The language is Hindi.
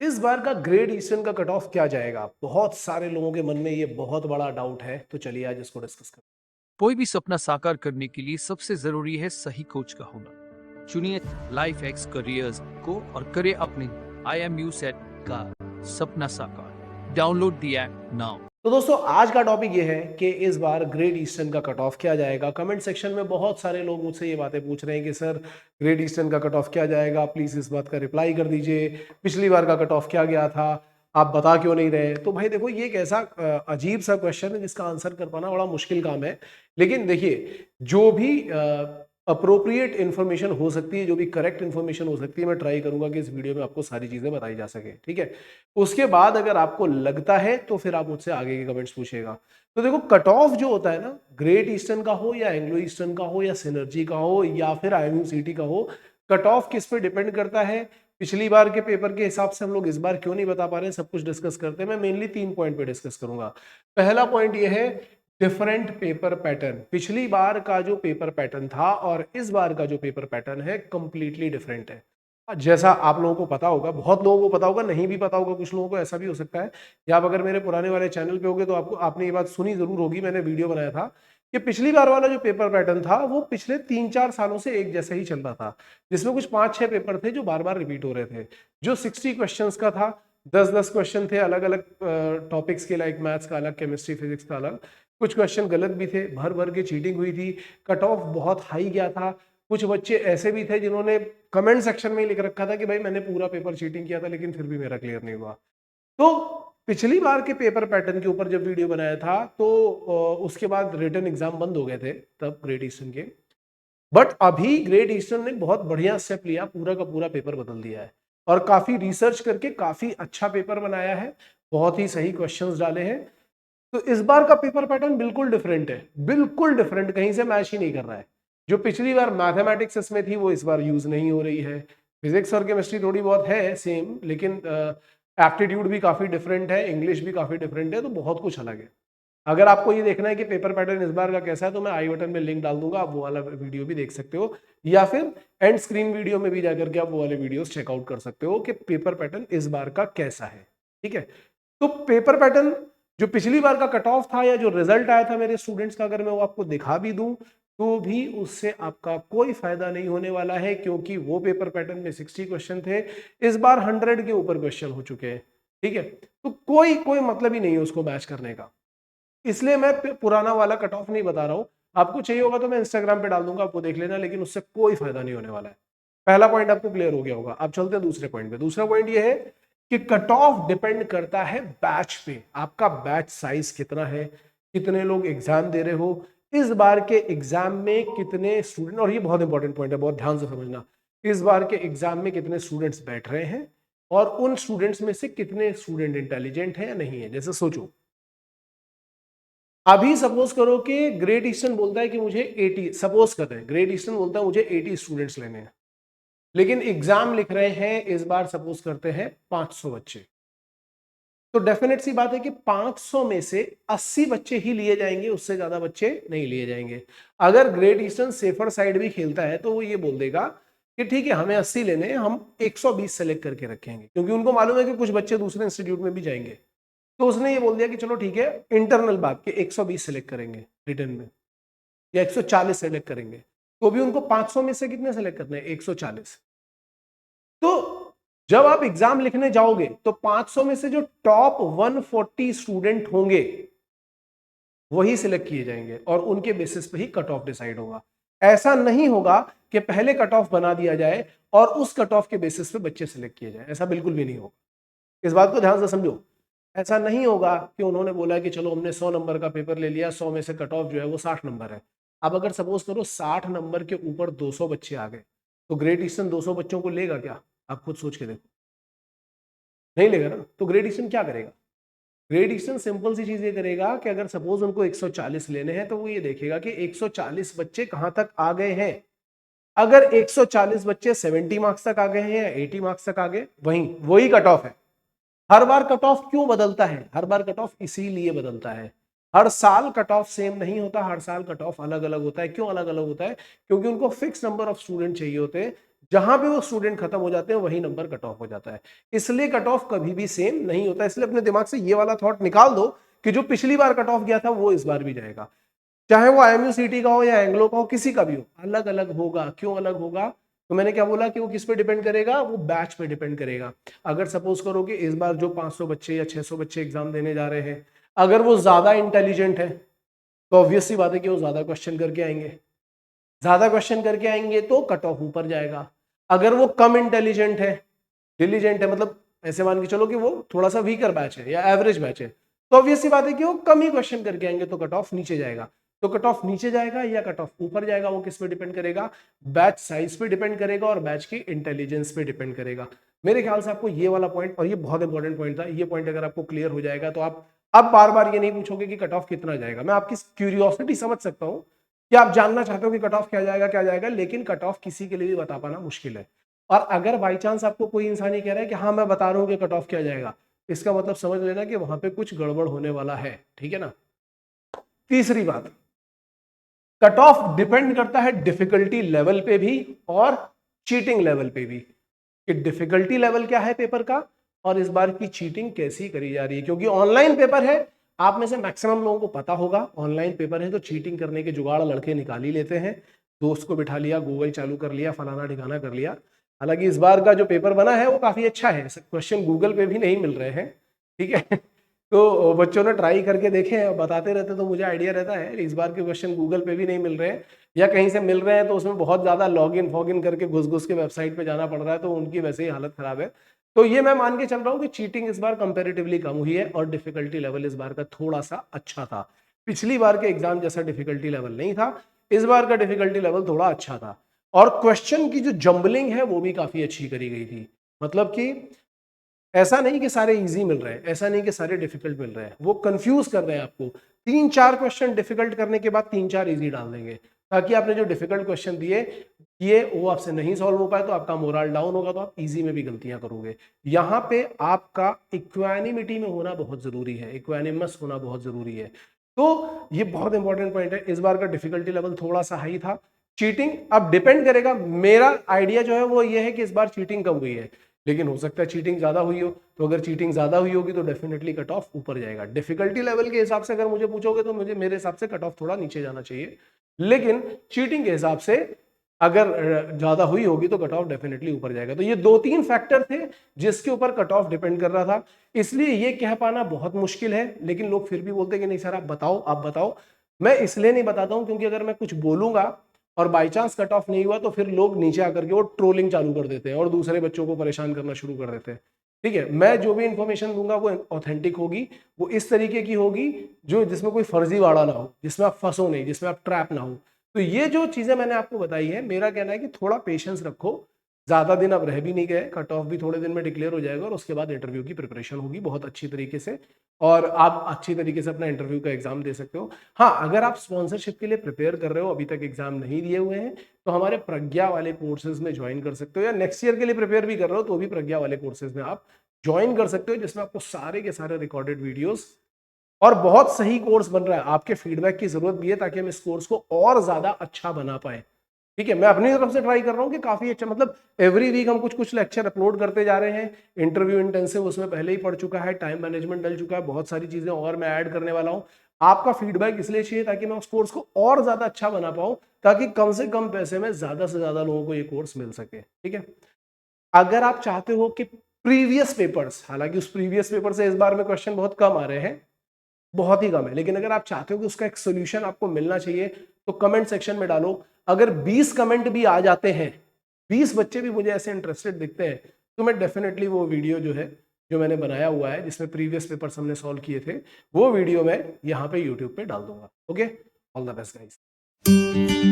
इस बार का ग्रेट ईस्टर्न का कट ऑफ क्या जाएगा? बहुत सारे लोगों के मन में ये बहुत बड़ा डाउट है, तो चलिए आज इसको डिस्कस करते कोई भी सपना साकार करने के लिए सबसे जरूरी है सही कोच का होना। चुनिए लाइफ एक्स करियर्स को और करें अपने IMU सेट का सपना साकार। Download the app now. तो दोस्तों आज का टॉपिक ये है कि इस बार ग्रेट ईस्टर्न का कट ऑफ क्या जाएगा। कमेंट सेक्शन में बहुत सारे लोग मुझसे ये बातें पूछ रहे हैं कि सर ग्रेट ईस्टर्न का कट ऑफ क्या जाएगा, प्लीज इस बात का रिप्लाई कर दीजिए। पिछली बार का कट ऑफ क्या गया था, आप बता क्यों नहीं रहे? तो भाई देखो, ये एक ऐसा अजीब सा क्वेश्चन है जिसका आंसर कर पाना बड़ा मुश्किल काम है। लेकिन देखिए, जो भी अप्रोप्रिएट इन्फॉर्मेशन हो सकती है, जो भी करेक्ट इन्फॉर्मेशन हो सकती है, मैं ट्राई करूंगा कि इस वीडियो में आपको सारी चीजें बताई जा सके। ठीक है, उसके बाद अगर आपको लगता है तो फिर आप मुझसे आगे के कमेंट्स पूछेगा। तो देखो, कट ऑफ जो होता है ना, ग्रेट ईस्टर्न का हो या एंग्लो ईस्टर्न का हो या सिनर्जी का हो या फिर IMU-CT का हो, कट ऑफ किस पे डिपेंड करता है? पिछली बार के पेपर के हिसाब से हम लोग इस बार क्यों नहीं बता पा रहे हैं, सब कुछ डिस्कस करते हैं। मैं मेनली 3 पॉइंट पे डिस्कस करूंगा। पहला पॉइंट ये है, डिफरेंट पेपर पैटर्न। पिछली बार का जो पेपर पैटर्न था और इस बार का जो पेपर पैटर्न है कंप्लीटली डिफरेंट है। जैसा आप लोगों को पता होगा, बहुत लोगों को पता होगा, नहीं भी पता होगा कुछ लोगों को, ऐसा भी हो सकता है। या आप अगर मेरे पुराने वाले चैनल पे होगे तो आपने ये बात सुनी जरूर होगी, मैंने वीडियो बनाया था कि पिछली बार वाला जो पेपर पैटर्न था वो पिछले 3-4 सालों से एक जैसा ही चल रहा था, जिसमें कुछ 5-6 पेपर थे जो बार बार रिपीट हो रहे थे। जो 60 क्वेश्चंस का था, 10-10 क्वेश्चन थे अलग अलग टॉपिक्स के, लाइक मैथ्स का अलग, केमिस्ट्री फिजिक्स का अलग। कुछ क्वेश्चन गलत भी थे, भर भर के चीटिंग हुई थी, कट ऑफ बहुत हाई गया था। कुछ बच्चे ऐसे भी थे जिन्होंने कमेंट सेक्शन में लिख रखा था कि भाई मैंने पूरा पेपर चीटिंग किया था लेकिन फिर भी मेरा क्लियर नहीं हुआ। तो पिछली बार के पेपर पैटर्न के ऊपर जब वीडियो बनाया था तो उसके बाद रिटन एग्जाम बंद हो गए थे तब ग्रेट ईस्टर्न के। बट अभी ग्रेट ईस्टर्न ने बहुत बढ़िया स्टेप लिया, पूरा का पूरा पेपर बदल दिया है और काफी रिसर्च करके काफी अच्छा पेपर बनाया है, बहुत ही सही क्वेश्चंस डाले हैं। तो इस बार का पेपर पैटर्न बिल्कुल डिफरेंट है, बिल्कुल डिफरेंट, कहीं से मैच ही नहीं कर रहा है। जो पिछली बार मैथमेटिक्स इसमें थी वो इस बार यूज नहीं हो रही है। फिजिक्स और केमिस्ट्री थोड़ी बहुत है सेम, लेकिन एप्टीट्यूड भी काफी डिफरेंट है, इंग्लिश भी काफी डिफरेंट है, तो बहुत कुछ अलग है। अगर आपको ये देखना है कि पेपर पैटर्न इस बार का कैसा है तो मैं आई बटन में लिंक डाल दूंगा, आप वो वाला वीडियो भी देख सकते हो, या फिर एंड स्क्रीन वीडियो में भी जाकर के आप वो वाले वीडियोस चेकआउट कर सकते हो कि पेपर पैटर्न इस बार का कैसा है। ठीक है, तो पेपर पैटर्न जो पिछली बार का कट ऑफ था या जो रिजल्ट आया था मेरे स्टूडेंट्स का, अगर मैं वो आपको दिखा भी दूं तो भी उससे आपका कोई फायदा नहीं होने वाला है, क्योंकि वो पेपर पैटर्न में 60 क्वेश्चन थे, इस बार 100 के ऊपर क्वेश्चन हो चुके हैं। ठीक है, तो कोई कोई मतलब ही नहीं है उसको मैच करने का, इसलिए मैं पुराना वाला कट ऑफ नहीं बता रहा हूं। आपको चाहिए होगा तो मैं इंस्टाग्राम पे डाल दूंगा, आपको देख लेना, लेकिन उससे कोई फायदा नहीं होने वाला है। पहला पॉइंट आपको क्लियर हो गया होगा। अब चलते हैं दूसरे पॉइंट पे। दूसरा पॉइंट ये है कि कट ऑफ डिपेंड करता है बैच पे, आपका बैच साइज कितना है, कितने लोग एग्जाम दे रहे हो, इस बार के एग्जाम में कितने स्टूडेंट, और ये बहुत इंपॉर्टेंट पॉइंट है, बहुत ध्यान से समझना, इस बार के एग्जाम में कितने स्टूडेंट्स बैठ रहे हैं और उन स्टूडेंट्स में से कितने स्टूडेंट इंटेलिजेंट है या नहीं है। जैसे सोचो, अभी सपोज करो कि ग्रेट ईस्टर्न बोलता है कि मुझे 80, सपोज कर रहे हैं ग्रेट ईस्टर्न बोलता है मुझे 80 स्टूडेंट्स लेने हैं, लेकिन एग्जाम लिख रहे हैं इस बार सपोज करते हैं 500 बच्चे। तो डेफिनेट सी बात है कि 500 में से 80 बच्चे ही लिए जाएंगे, उससे ज्यादा बच्चे नहीं लिए जाएंगे। अगर ग्रेट ईस्टर्न सेफर साइड भी खेलता है तो वो ये बोल देगा कि ठीक है, हमें 80 लेने हैं, हम 120 सेलेक्ट करके रखेंगे, क्योंकि उनको मालूम है कि कुछ बच्चे दूसरे इंस्टीट्यूट में भी जाएंगे। तो उसने ये बोल दिया कि चलो ठीक है, इंटरनल बात के 120 सेलेक्ट करेंगे रिटर्न में, या 140 सेलेक्ट करेंगे, तो भी उनको 500 में से कितने सेलेक्ट करने हैं? 140। तो जब आप एग्जाम लिखने जाओगे तो 500 में से जो टॉप 140 स्टूडेंट होंगे वही सिलेक्ट किए जाएंगे और उनके बेसिस पे ही कट ऑफ डिसाइड होगा। ऐसा नहीं होगा कि पहले कट ऑफ बना दिया जाए और उस कट ऑफ के बेसिस पे बच्चे सिलेक्ट किए जाए, ऐसा बिल्कुल भी नहीं होगा। इस बात को ध्यान से समझो, ऐसा नहीं होगा कि उन्होंने बोला कि चलो हमने 100 नंबर का पेपर ले लिया, 100 में से कट ऑफ जो है वो 60 नंबर है। अब अगर सपोज करो 60 नंबर के ऊपर 200 बच्चे आ गए, तो ग्रेट ईस्टर्न 200 बच्चों को लेगा क्या? आप खुद सोच के देखो, नहीं लेगा ना। तो ग्रेट ईस्टर्न क्या करेगा? ग्रेट ईस्टर्न सिंपल सी चीज ये करेगा कि अगर सपोज उनको 140 लेने हैं तो वो ये देखेगा कि 140 बच्चे कहां तक आ गए हैं। अगर 140 बच्चे 70 मार्क्स तक आ गए हैं या 80 मार्क्स तक आ गए, वही कट ऑफ है। हर बार कट ऑफ क्यों बदलता है? हर बार कट ऑफ इसीलिए बदलता है, हर साल कट ऑफ सेम नहीं होता, हर साल कट ऑफ अलग अलग होता है। क्यों अलग अलग होता है? क्योंकि उनको फिक्स नंबर ऑफ स्टूडेंट चाहिए होते हैं जहां पे वो स्टूडेंट खत्म हो जाते हैं वही नंबर कट ऑफ हो जाता है। इसलिए कट ऑफ कभी भी सेम नहीं होता। इसलिए अपने दिमाग से ये वाला थॉट निकाल दो कि जो पिछली बार कट ऑफ गया था वो इस बार भी जाएगा, चाहे वो IMU CT का हो या एंग्लो का हो, किसी का भी हो, अलग अलग होगा। क्यों अलग होगा? तो मैंने क्या बोला कि वो किस पे डिपेंड करेगा, वो बैच पे डिपेंड करेगा। अगर सपोज करो कि इस बार जो 500 बच्चे या 600 बच्चे एग्जाम देने जा रहे हैं, अगर वो ज्यादा इंटेलिजेंट है तो ऑब्वियस सी बात है कि वो ज्यादा क्वेश्चन करके आएंगे। ज्यादा क्वेश्चन करके आएंगे तो कट ऑफ ऊपर जाएगा। अगर वो कम इंटेलिजेंट है, डिलीजेंट है, मतलब ऐसे मान के चलो कि वो थोड़ा सा वीकर बैच है या एवरेज बैच है, तो ऑब्वियस सी बात है कि वो कम ही क्वेश्चन करके आएंगे तो कट ऑफ नीचे जाएगा। तो कट ऑफ नीचे जाएगा या कट ऑफ ऊपर जाएगा, वो किस पे डिपेंड करेगा? बैच साइज पे डिपेंड करेगा और बैच की इंटेलिजेंस पे डिपेंड करेगा। मेरे ख्याल से आपको ये वाला पॉइंट, और ये बहुत इंपॉर्टेंट पॉइंट था, ये पॉइंट अगर आपको क्लियर हो जाएगा तो आप अब बार बार ये नहीं पूछोगे कि कट ऑफ कितना जाएगा। मैं आपकी क्यूरियोसिटी समझ सकता हूं कि आप जानना चाहते हो कि कट ऑफ क्या जाएगा, लेकिन कट ऑफ किसी के लिए भी बता पाना मुश्किल है। और अगर बाई चांस आपको कोई इंसान ये कह रहा है कि हाँ मैं बता रहा हूँ कि कट ऑफ क्या जाएगा, इसका मतलब समझ लेना कि वहां पे कुछ गड़बड़ होने वाला है। ठीक है ना? तीसरी बात, कट ऑफ डिपेंड करता है डिफिकल्टी लेवल पे भी और चीटिंग लेवल पे भी, कि डिफिकल्टी लेवल क्या है पेपर का और इस बार की चीटिंग कैसी करी जा रही है। क्योंकि ऑनलाइन पेपर है, आप में से मैक्सिमम लोगों को पता होगा ऑनलाइन पेपर है तो चीटिंग करने के जुगाड़ लड़के निकाल ही लेते हैं। दोस्त को बिठा लिया, गूगल चालू कर लिया, फलाना ठिकाना कर लिया। हालांकि इस बार का जो पेपर बना है वो काफी अच्छा है, क्वेश्चन गूगल पे भी नहीं मिल रहे हैं। ठीक है तो बच्चों ने ट्राई करके देखे हैं, बताते रहते तो मुझे आइडिया रहता है। इस बार के क्वेश्चन गूगल पे भी नहीं मिल रहे हैं, या कहीं से मिल रहे हैं तो उसमें बहुत ज्यादा लॉगिन फॉगिन करके घुस घुस के वेबसाइट पे जाना पड़ रहा है, तो उनकी वैसे ही हालत खराब है। तो ये मैं मान के चल रहा हूँ कि चीटिंग इस बार कंपैरेटिवली कम हुई है और डिफिकल्टी लेवल इस बार का थोड़ा सा अच्छा था। पिछली बार के एग्जाम जैसा डिफिकल्टी लेवल नहीं था, इस बार का डिफिकल्टी लेवल थोड़ा अच्छा था। और क्वेश्चन की जो जंबलिंग है वो भी काफी अच्छी करी गई थी। मतलब कि ऐसा नहीं कि सारे इजी मिल रहे हैं, ऐसा नहीं कि सारे डिफिकल्ट मिल रहे हैं, वो कंफ्यूज कर रहे हैं आपको। 3-4 क्वेश्चन डिफिकल्ट करने के बाद 3-4 इजी डाल देंगे, ताकि आपने जो डिफिकल्ट क्वेश्चन दिए ये वो आपसे नहीं सॉल्व हो पाए तो आपका मोरल डाउन होगा, तो आप इजी में भी गलतियां करोगे। यहाँ पे आपका इक्वानिमिटी में होना बहुत जरूरी है, इक्वानिमस होना बहुत जरूरी है। तो ये बहुत इंपॉर्टेंट पॉइंट है। इस बार का डिफिकल्टी लेवल थोड़ा सा हाई था। चीटिंग अब डिपेंड करेगा, मेरा आइडिया जो है वो ये है कि इस बार चीटिंग कम हुई है, लेकिन हो सकता है चीटिंग ज्यादा हुई हो। तो अगर चीटिंग ज्यादा हुई होगी तो डेफिनेटली कट ऑफ ऊपर जाएगा। डिफिकल्टी लेवल के हिसाब से अगर मुझे पूछोगे तो मुझे मेरे हिसाब से कट ऑफ थोड़ा नीचे जाना चाहिए, लेकिन चीटिंग के हिसाब से अगर ज्यादा हुई होगी तो कट ऑफ डेफिनेटली ऊपर जाएगा। तो ये 2-3 फैक्टर थे जिसके ऊपर कट ऑफ डिपेंड कर रहा था। इसलिए ये कह पाना बहुत मुश्किल है, लेकिन लोग फिर भी बोलते हैं कि नहीं सर आप बताओ आप बताओ। मैं इसलिए नहीं बताता हूं क्योंकि अगर मैं कुछ बोलूंगा और बाई चांस कट ऑफ नहीं हुआ तो फिर लोग नीचे आकर के वो ट्रोलिंग चालू कर देते हैं और दूसरे बच्चों को परेशान करना शुरू कर देते हैं। ठीक है, मैं जो भी इंफॉर्मेशन दूंगा वो ऑथेंटिक होगी, वो इस तरीके की होगी जो जिसमें कोई फर्जीवाड़ा ना हो, जिसमें आप फंसो नहीं, जिसमें आप ट्रैप ना हो। तो ये जो चीजें मैंने आपको बताई है, मेरा कहना है कि थोड़ा पेशेंस रखो। ज्यादा दिन अब रह भी नहीं गए, कट ऑफ भी थोड़े दिन में डिक्लेयर हो जाएगा और उसके बाद इंटरव्यू की प्रिपरेशन होगी बहुत अच्छी तरीके से, और आप अच्छी तरीके से अपना इंटरव्यू का एग्जाम दे सकते हो। हाँ, अगर आप स्पॉन्सरशिप के लिए प्रिपेयर कर रहे हो, अभी तक एग्जाम नहीं दिए हुए हैं, तो हमारे प्रज्ञा वाले कोर्सेज में ज्वाइन कर सकते हो, या नेक्स्ट ईयर के लिए प्रिपेयर भी कर रहे हो तो भी प्रज्ञा वाले कोर्सेज में आप ज्वाइन कर सकते हो, जिसमें आपको सारे के सारे रिकॉर्डेड वीडियोस, और बहुत सही कोर्स बन रहा है। आपके फीडबैक की जरूरत भी है ताकि हम इस कोर्स को और ज्यादा अच्छा बना पाए। ठीक है, मैं अपनी तरफ से ट्राई कर रहा हूँ कि काफी अच्छा, मतलब एवरी वीक हम कुछ कुछ लेक्चर अपलोड करते जा रहे हैं। इंटरव्यू इंटेंसिव उसमें पहले ही पढ़ चुका है, टाइम मैनेजमेंट डल चुका है, बहुत सारी चीजें और मैं ऐड करने वाला हूँ। आपका फीडबैक इसलिए चाहिए ताकि मैं उस कोर्स को और ज्यादा अच्छा बना पाऊं, ताकि कम से कम पैसे में ज्यादा से ज्यादा लोगों को ये कोर्स मिल सके। ठीक है, अगर आप चाहते हो कि प्रीवियस पेपर्स, हालांकि उस प्रीवियस पेपर से इस बार में क्वेश्चन बहुत कम आ रहे हैं, बहुत ही कम है, लेकिन अगर आप चाहते हो कि उसका एक सोल्यूशन आपको मिलना चाहिए तो कमेंट सेक्शन में डालो। अगर 20 कमेंट भी आ जाते हैं, 20 बच्चे भी मुझे ऐसे इंटरेस्टेड दिखते हैं, तो मैं डेफिनेटली वो वीडियो जो है, जो मैंने बनाया हुआ है जिसमें प्रीवियस पेपर्स हमने सॉल्व किए थे, वो वीडियो मैं यहाँ पे यूट्यूब पे डाल दूंगा। Okay, all the best guys.